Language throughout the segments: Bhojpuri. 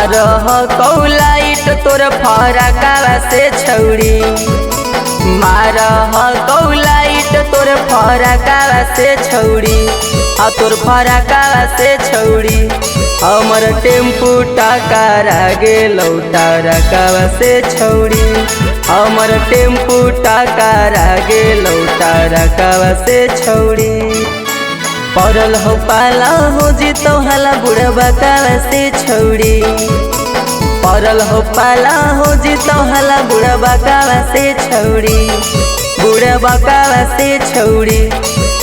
मारह कौलाइट तोर फरकावा से छौड़ी, मारह कौलाइट तोर फरकावा से छौड़ी, आ तोर फरकावा से छौड़ी। हमर टेम्पू टकरा गेलौ टरकावा से छौड़ी, हमर टेम्पू टकरा गेलौ टरकावा से छौड़ी। पड़ल हो पाला हो जीतो हला बुढ़वा कावा से छौड़ी, पड़ल हो पाला हो जीतो हला बुढ़वा कावा से छौड़ी, बुढ़वा कावा से छौड़ी।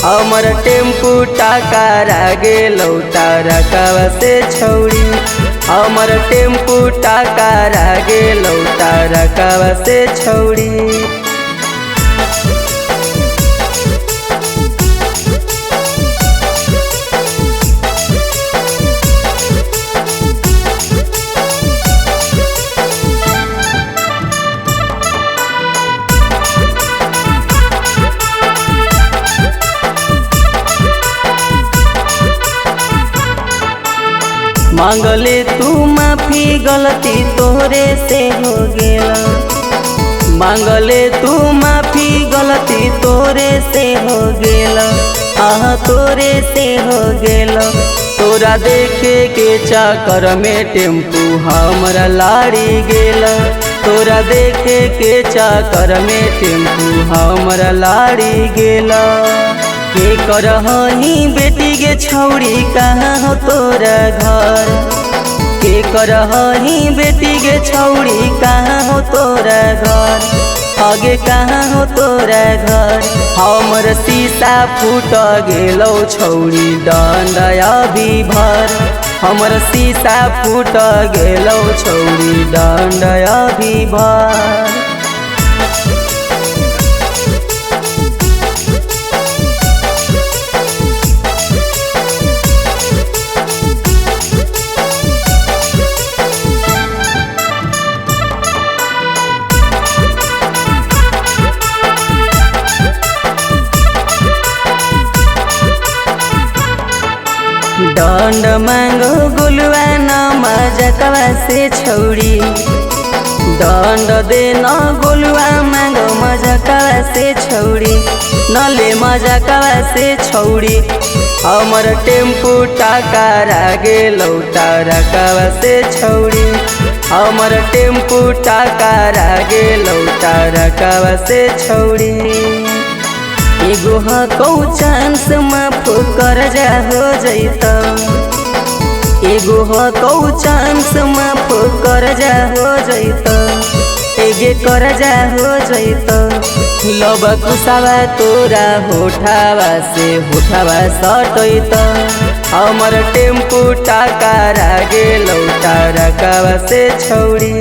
हमर टेम्पू टकरा गेलौ टरकावा से छौड़ी, हमर टेम्पू टकरा गेलौ टरकावा से छौड़ी। मांगले तू माफी गलती तोरे से हो गेला, मांगले तू माफी गलती तोरे से हो गेला, आहा तोरे से हो गेला। तोरा देखे के चक्कर में टेम्पू हमरा लाड़ी गेला, तोरा देखे के चक्कर में टेम्पू हमरा लाड़ी गेला। के करही बेटी गे छौड़ी कहाँ हो तोरा घर, के करही बेटी गे छौड़ी कहाँ हो तोरा घर, आगे कहाँ हो तोरा घर। हमर शीशा फूट गेलौ छौड़ी दंड अभी भर, हमर शीशा फूट गेलौ छौड़ी दंड अभी भर। दंड मांगो गुलवा न मजकवा से छौड़ी, दंड दे न गुलवा मांगो मजकवा से छौड़ी, न ले मजकवा से छौड़ी। हमर टेम्पू टकरा गेलौ टरकावा से छौड़ी, हमर टेम्पू टकरा गेलौ टरकावा से छौड़ी। एगो हकौ चांस माफ कर जा हो जैतौ, एगो हकौ चांस माफ कर जा हो जैतौ, एगे कर जा हो जैतौ। लब कुसावा तोरा होठावा से होठावा सटैतौ, हमर टेम्पू टकरा गेलौ टरकावा से छौड़ी।